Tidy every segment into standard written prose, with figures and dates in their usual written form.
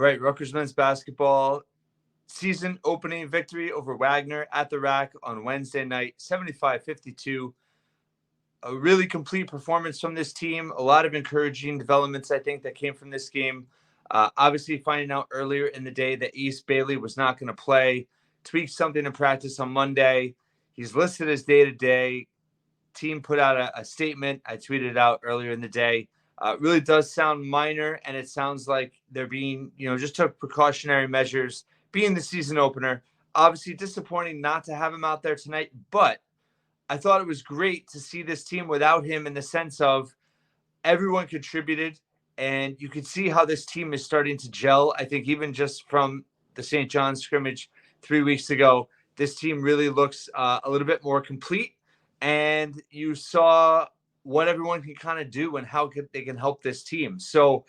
right, Rutgers men's basketball season opening victory over Wagner at the Rack on Wednesday night, 75-52. A really complete performance from this team. A lot of encouraging developments, I think, that came from this game. Obviously, finding out earlier in the day that East Bailey was not going to play, tweaked something in practice on Monday. He's listed as day-to-day. Team put out a statement. I tweeted it out earlier in the day. It really does sound minor, and it sounds like they're being, just took precautionary measures, being the season opener. Obviously, disappointing not to have him out there tonight, but I thought it was great to see this team without him in the sense of everyone contributed, and you could see how this team is starting to gel. I think even just from the St. John's scrimmage 3 weeks ago, this team really looks a little bit more complete, and you saw what everyone can kind of do and how they can help this team. So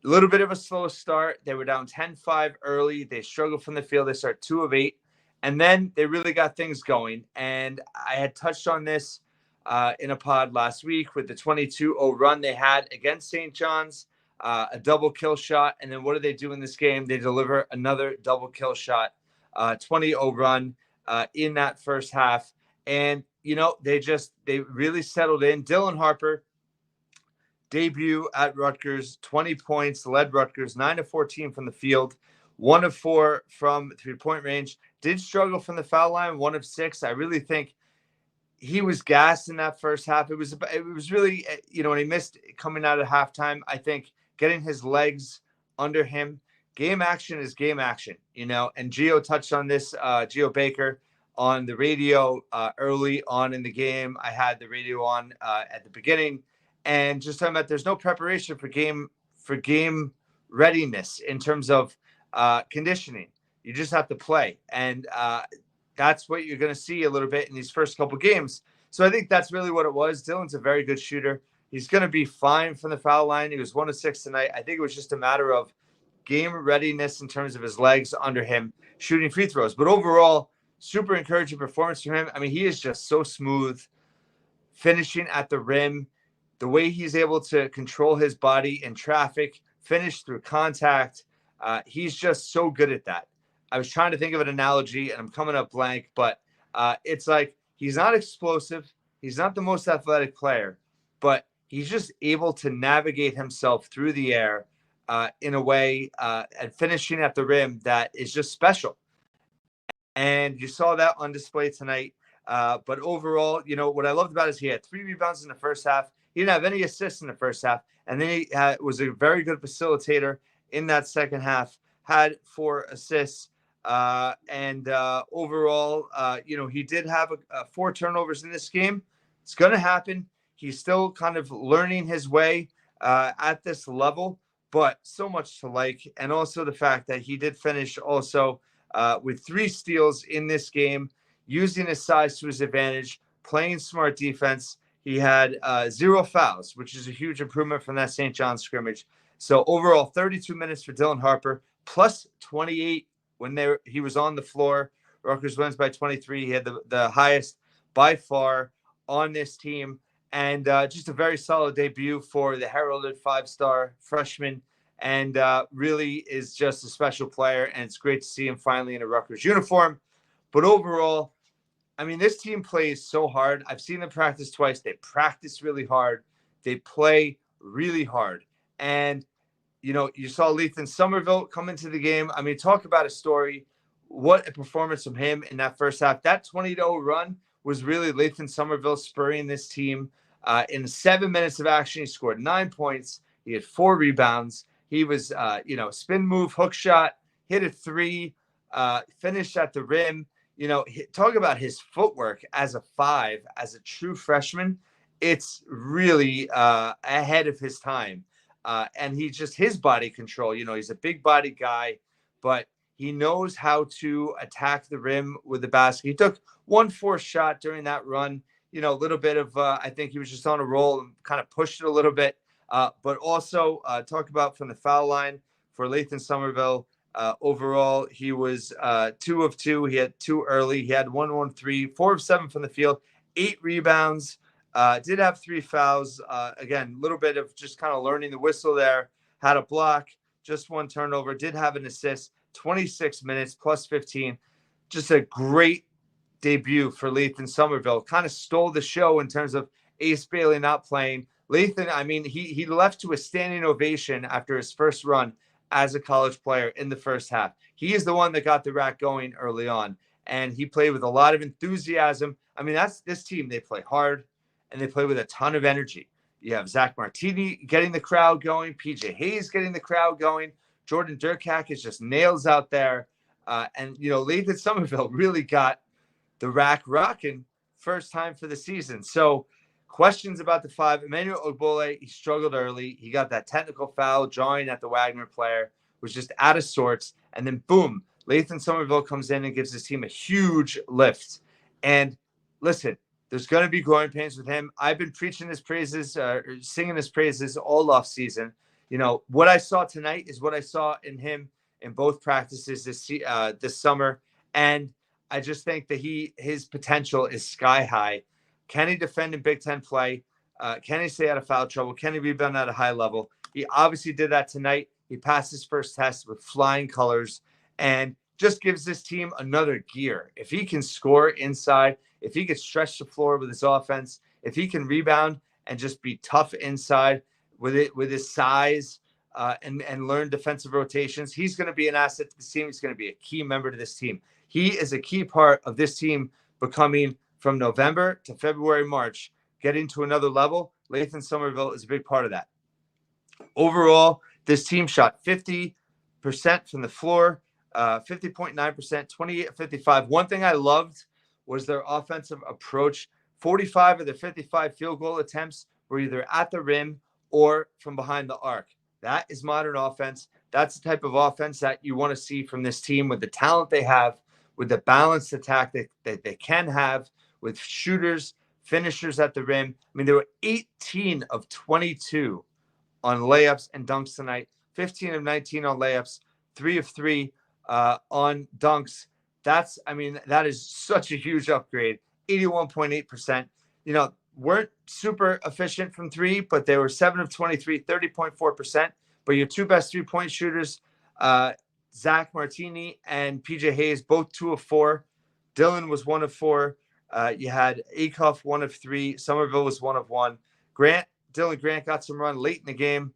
a little bit of a slow start. They were down 10-5 early. They struggled from the field. They start 2 of 8. And then they really got things going. And I had touched on this in a pod last week with the 22-0 run they had against St. John's, a double kill shot. And then what do they do in this game? They deliver another double kill shot, 20-0 run in that first half. And, they really settled in. Dylan Harper, debut at Rutgers, 20 points, led Rutgers, 9 of 14 from the field, 1 of 4 from three-point range. Did struggle from the foul line, 1 of 6. I really think he was gassed in that first half. It was really, when he missed coming out of halftime, I think getting his legs under him. Game action is game action, and Gio touched on this, Gio Baker, on the radio early on in the game. I had the radio on at the beginning, and just talking about there's no preparation for game readiness in terms of conditioning. You just have to play, and that's what you're going to see a little bit in these first couple games. So I think that's really what it was. Dylan's a very good shooter. He's going to be fine from the foul line. He was 1 of 6 tonight. I think it was just a matter of game readiness in terms of his legs under him shooting free throws. But overall, super encouraging performance from him. I mean, he is just so smooth finishing at the rim. The way he's able to control his body in traffic, finish through contact, he's just so good at that. I was trying to think of an analogy, and I'm coming up blank, but it's like he's not explosive. He's not the most athletic player, but he's just able to navigate himself through the air in a way and finishing at the rim that is just special. And you saw that on display tonight. But overall, what I loved about it is he had 3 rebounds in the first half. He didn't have any assists in the first half. And then he was a very good facilitator in that second half, had 4 assists. Overall, he did have 4 turnovers in this game. It's going to happen. He's still kind of learning his way at this level, but so much to like. And also the fact that he did finish also with 3 steals in this game, using his size to his advantage, playing smart defense. He had 0 fouls, which is a huge improvement from that St. John's scrimmage. So overall, 32 minutes for Dylan Harper, plus 28 when he was on the floor. Rutgers wins by 23. He had the highest by far on this team. And just a very solid debut for the heralded 5-star freshman, and really is just a special player. And it's great to see him finally in a Rutgers uniform. But overall, I mean, this team plays so hard. I've seen them practice twice. They practice really hard. They play really hard. And, you saw Lethan Somerville come into the game. I mean, talk about a story. What a performance from him in that first half. That 20-0 run was really Lethan Somerville spurring this team. In 7 minutes of action, he scored 9 points. He had 4 rebounds. He was, spin move, hook shot, hit a 3, finished at the rim. Talk about his footwork as a 5, as a true freshman. It's really ahead of his time. And his body control, he's a big body guy, but he knows how to attack the rim with the basket. He took 1 forced shot during that run, a little bit of, I think he was just on a roll and kind of pushed it a little bit. But also talk about from the foul line for Lethan Somerville. Overall, he was 2 of 2. He had 2 early. He had 1 3, 4 of 7 from the field, 8 rebounds. Did have 3 fouls. Again, a little bit of just kind of learning the whistle there. Had a block, just one turnover, did have an assist, 26 minutes plus 15. Just a great debut for Lathan Somerville. Kind of stole the show in terms of Ace Bailey not playing. Lathan, I mean, he left to a standing ovation after his first run as a college player in the first half. He is the one that got the rack going early on, and he played with a lot of enthusiasm. I mean, that's this team. They play hard, and they play with a ton of energy. You have Zach Martini getting the crowd going, PJ Hayes getting the crowd going. Jordan Durkak is just nails out there. And, Lathan Somerville really got the rack rocking first time for the season. So questions about the five. Emmanuel Ogbole, he struggled early. He got that technical foul, drawing at the Wagner player, was just out of sorts. And then, boom, Lathan Somerville comes in and gives his team a huge lift. And listen, there's going to be growing pains with him. I've been preaching his praises, singing his praises all off season. What I saw tonight is what I saw in him in both practices this summer. And I just think that his potential is sky high. Can he defend in Big Ten play? Can he stay out of foul trouble? Can he rebound at a high level? He obviously did that tonight. He passed his first test with flying colors and just gives this team another gear. If he can score inside, if he can stretch the floor with his offense, if he can rebound and just be tough inside with his size and learn defensive rotations, he's going to be an asset to this team. He's going to be a key member to this team. He is a key part of this team becoming, from November to February, March, getting to another level. Lathan Somerville is a big part of that. Overall, this team shot 50% from the floor, 50.9%, 28-55. One thing I loved was their offensive approach. 45 of their 55 field goal attempts were either at the rim or from behind the arc. That is modern offense. That's the type of offense that you want to see from this team with the talent they have, with the balanced attack that they can have, with shooters, finishers at the rim. I mean, there were 18 of 22 on layups and dunks tonight, 15 of 19 on layups, 3 of 3 on dunks. That is such a huge upgrade. 81.8%. Weren't super efficient from three, but they were 7 of 23, 30.4%. But your two best 3-point shooters, Zach Martini and PJ Hayes, both 2 of 4. Dylan was 1 of 4. You had Acuff 1 of 3. Somerville was 1 of 1. Dylan Grant got some run late in the game.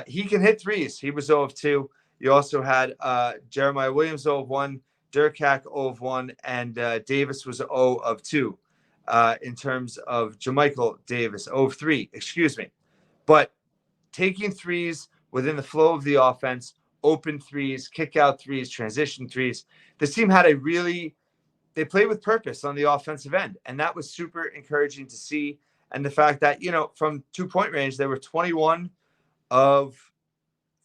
He can hit threes. He was 0 of 2. You also had Jeremiah Williams 0 of 1, Durkak 0 of 1, and Davis was 0 of 2 in terms of Jamichael Davis, 0 of 3, excuse me. But taking threes within the flow of the offense, open threes, kick out threes, transition threes, this team had they played with purpose on the offensive end. And that was super encouraging to see. And the fact that, from 2-point range, they were 21 of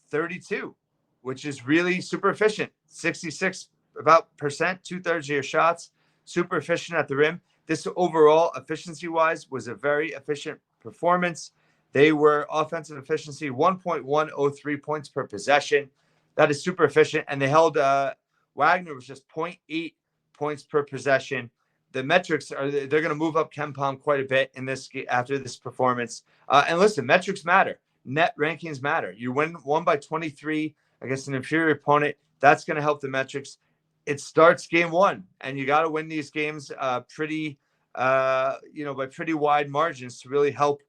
32, which is really super efficient. 66% 2/3 of your shots, super efficient at the rim. This overall efficiency-wise was a very efficient performance. They were offensive efficiency 1.103 points per possession. That is super efficient. And they held Wagner was just 0.8 points per possession. The metrics they're going to move up KenPom quite a bit in this after this performance. And listen, metrics matter. Net rankings matter. You won by 23 against an inferior opponent. That's going to help the metrics. It starts game 1, and you got to win these games by pretty wide margins to really help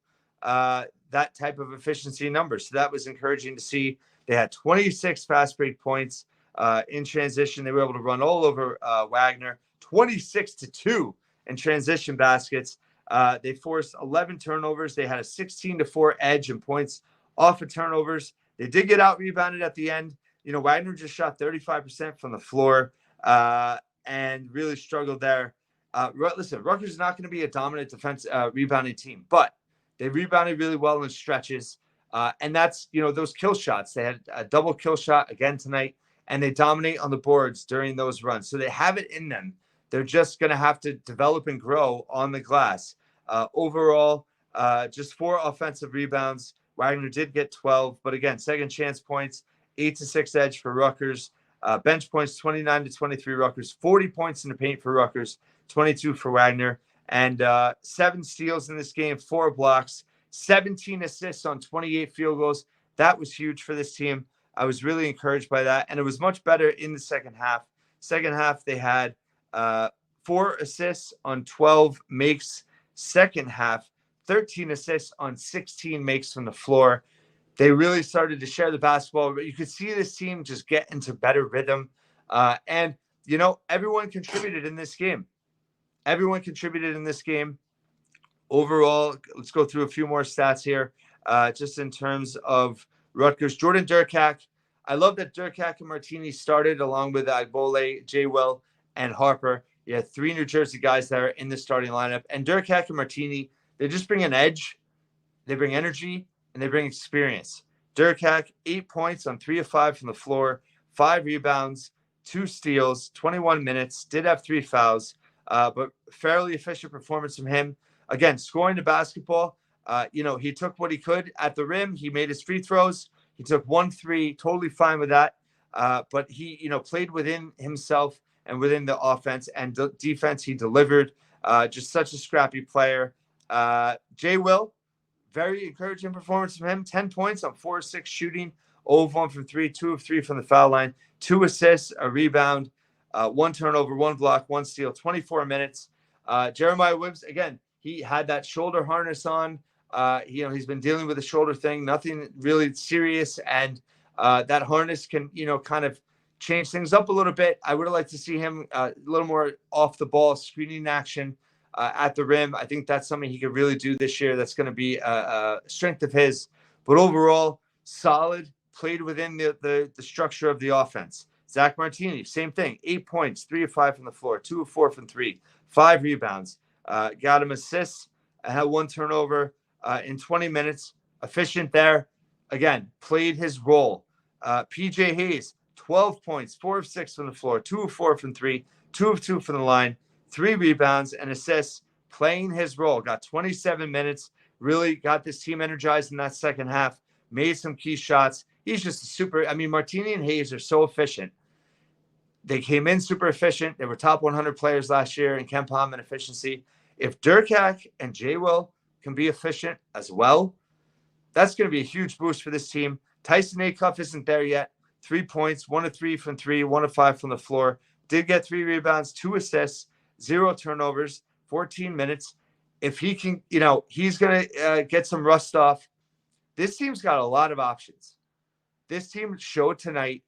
that type of efficiency number. So that was encouraging to see. They had 26 fast break points in transition. They were able to run all over Wagner, 26-2 in transition baskets. They forced 11 turnovers. They had a 16-4 edge in points off of turnovers. They did get out rebounded at the end. Wagner just shot 35% from the floor and really struggled there. Listen, Rutgers is not going to be a dominant defense rebounding team, but they rebounded really well in stretches. And that's, those kill shots. They had a double kill shot again tonight, and they dominate on the boards during those runs. So they have it in them. They're just going to have to develop and grow on the glass. Overall, just 4 offensive rebounds. Wagner did get 12, but again, second chance points, 8-6 edge for Rutgers. Bench points, 29-23 Rutgers, 40 points in the paint for Rutgers, 22 for Wagner, and 7 steals in this game, 4 blocks, 17 assists on 28 field goals. That was huge for this team. I was really encouraged by that, and it was much better in the second half. Second half, they had 4 assists on 12 makes. Second half, 13 assists on 16 makes from the floor. They really started to share the basketball, but you could see this team just get into better rhythm. And, everyone contributed in this game. Everyone contributed in this game. Overall, let's go through a few more stats here, just in terms of Rutgers. Jordan Durkak. I love that Durkak and Martini started along with Agbole, J. Will, and Harper. You had 3 New Jersey guys that are in the starting lineup. And Durkak and Martini, they just bring an edge, they bring energy, and they bring experience. Durkak, 8 points on 3 of 5 from the floor, 5 rebounds, 2 steals, 21 minutes, did have 3 fouls, but fairly efficient performance from him. Again, scoring the basketball, he took what he could at the rim. He made his free throws. He took 1 3, totally fine with that. But he, played within himself and within the offense and defense. He delivered. Just such a scrappy player. Jay Will, very encouraging performance from him. 10 points on 4 of 6 shooting, 0 of 1 from 3, 2 of 3 from the foul line, 2 assists, a rebound, 1 turnover, 1 block, 1 steal, 24 minutes. Jeremiah Wibbs, again, he had that shoulder harness on. He's been dealing with a shoulder thing, nothing really serious. And that harness can, kind of change things up a little bit. I would have liked to see him a little more off the ball screening action at the rim. I think that's something he could really do this year. That's going to be a strength of his. But overall, solid, played within the structure of the offense. Zach Martini, same thing. 8 points, 3 of 5 from the floor, 2 of 4 from 3, 5 rebounds. Got him assists, had 1 turnover in 20 minutes. Efficient there. Again, played his role. PJ Hayes, 12 points, 4 of 6 from the floor, 2 of 4 from 3, 2 of 2 from the line, 3 rebounds and assists, playing his role. Got 27 minutes, really got this team energized in that second half, made some key shots. He's just Martini and Hayes are so efficient. They came in super efficient. They were top 100 players last year in KenPom and efficiency. If Durkak and J. Will can be efficient as well, that's going to be a huge boost for this team. Tyson Acuff isn't there yet. 3 points, 1 of 3 from 3, 1 of 5 from the floor. Did get 3 rebounds, 2 assists, 0 turnovers, 14 minutes. If he can, he's going to get some rust off. This team's got a lot of options. This team showed tonight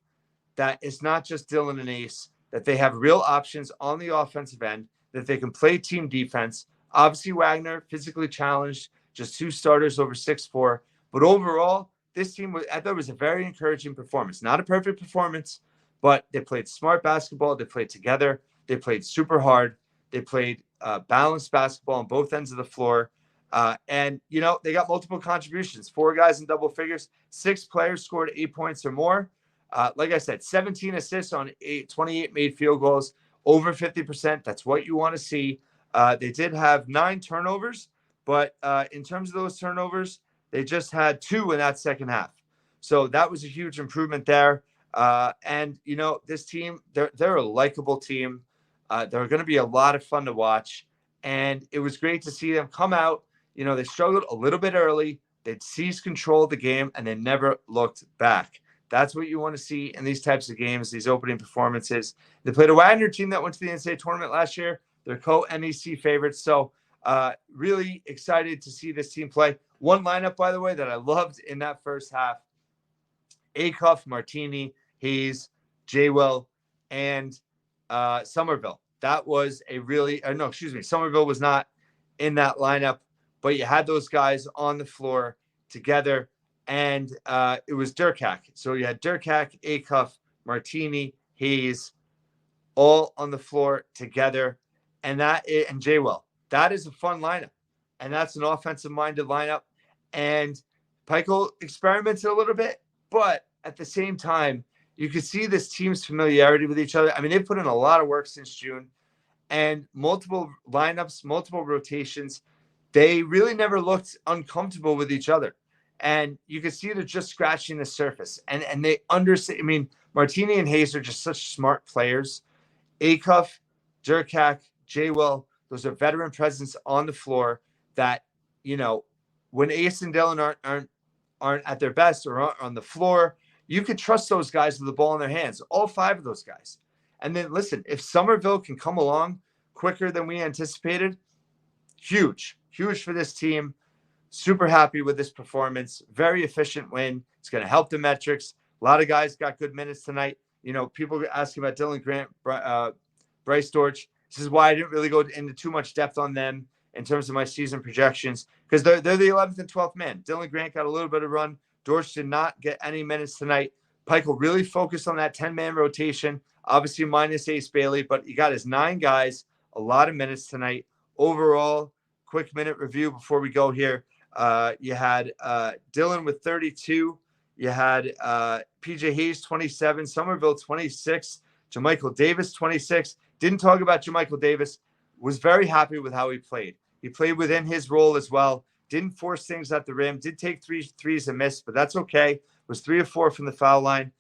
that it's not just Dylan and Ace, that they have real options on the offensive end, that they can play team defense. Obviously, Wagner, physically challenged, just 2 starters over 6'4". But overall, this team, I thought, was a very encouraging performance. Not a perfect performance, but they played smart basketball. They played together. They played super hard. They played balanced basketball on both ends of the floor. And they got multiple contributions. 4 guys in double figures. 6 players scored 8 points or more. Like I said, 17 assists on 28 made field goals, over 50%. That's what you want to see. They did have 9 turnovers, but in terms of those turnovers, they just had 2 in that second half. So that was a huge improvement there. And this team, they're a likable team. They're going to be a lot of fun to watch. And it was great to see them come out. They struggled a little bit early. They'd seized control of the game, and they never looked back. That's what you want to see in these types of games, these opening performances. They played a Wagner team that went to the NCAA tournament last year. They're co-NEC favorites. So really excited to see this team play. One lineup, by the way, that I loved in that first half: Acuff, Martini, Hayes, Jaywell, and Somerville. That was Somerville was not in that lineup, but you had those guys on the floor together, and it was Durkak. So you had Durkak, Acuff, Martini, Hayes, all on the floor together, and Jaywell. That is a fun lineup, and that's an offensive-minded lineup. And Pikel experimented a little bit, but at the same time, you could see this team's familiarity with each other. I mean, they've put in a lot of work since June, and multiple lineups, multiple rotations. They really never looked uncomfortable with each other. And you can see they're just scratching the surface. And they understand. I mean, Martini and Hayes are just such smart players. Acuff, Durkak, Jaywell, those are veteran presence on the floor that, when Ace and Dylan aren't at their best or aren't on the floor, You could trust those guys with the ball in their hands, all 5 of those guys. And then listen, if Somerville can come along quicker than we anticipated, huge for this team. Super happy with this performance. Very efficient win. It's going to help the metrics. A lot of guys got good minutes tonight. People asking about Dylan Grant, Bryce Dortch. This is why I didn't really go into too much depth on them in terms of my season projections, because they're the 11th and 12th man. Dylan Grant got a little bit of run. Dortch did not get any minutes tonight. Pike will really focus on that 10-man rotation, obviously minus Ace Bailey, but he got his 9 guys, a lot of minutes tonight. Overall, quick minute review before we go here. You had Dylan with 32. You had PJ Hayes, 27. Somerville, 26. JaMychal Davis, 26. Didn't talk about JaMychal Davis. Was very happy with how he played. He played within his role as well. Didn't force things at the rim. Did take 3 threes and miss, but that's okay. Was 3 of 4 from the foul line.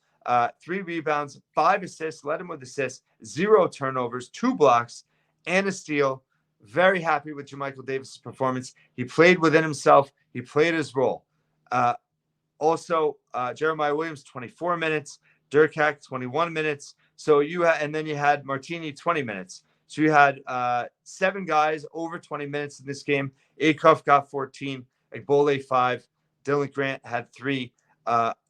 3 rebounds, 5 assists. Led him with assists. 0 turnovers, 2 blocks, and a steal. Very happy with JaMychal Davis' performance. He played within himself. He played his role. Also, Jeremiah Williams, 24 minutes. Durkak, 21 minutes. So and then you had Martini, 20 minutes. So you had 7 guys over 20 minutes in this game. Acuff got 14. Egbole, 5. Dylan Grant had 3.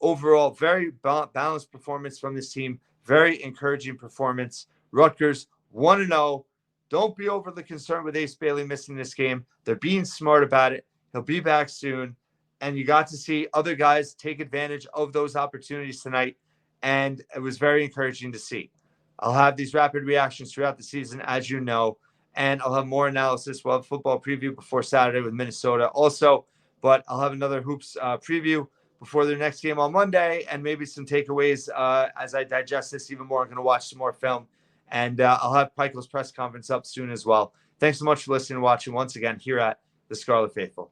Overall, very balanced performance from this team. Very encouraging performance. Rutgers, 1-0. Don't be overly concerned with Ace Bailey missing this game. They're being smart about it. He'll be back soon. And you got to see other guys take advantage of those opportunities tonight. And it was very encouraging to see. I'll have these rapid reactions throughout the season, as you know. And I'll have more analysis. We'll have a football preview before Saturday with Minnesota also. But I'll have another hoops preview before their next game on Monday. And maybe some takeaways as I digest this even more. I'm going to watch some more film. And I'll have Pikel's press conference up soon as well. Thanks so much for listening and watching once again here at the Scarlet Faithful.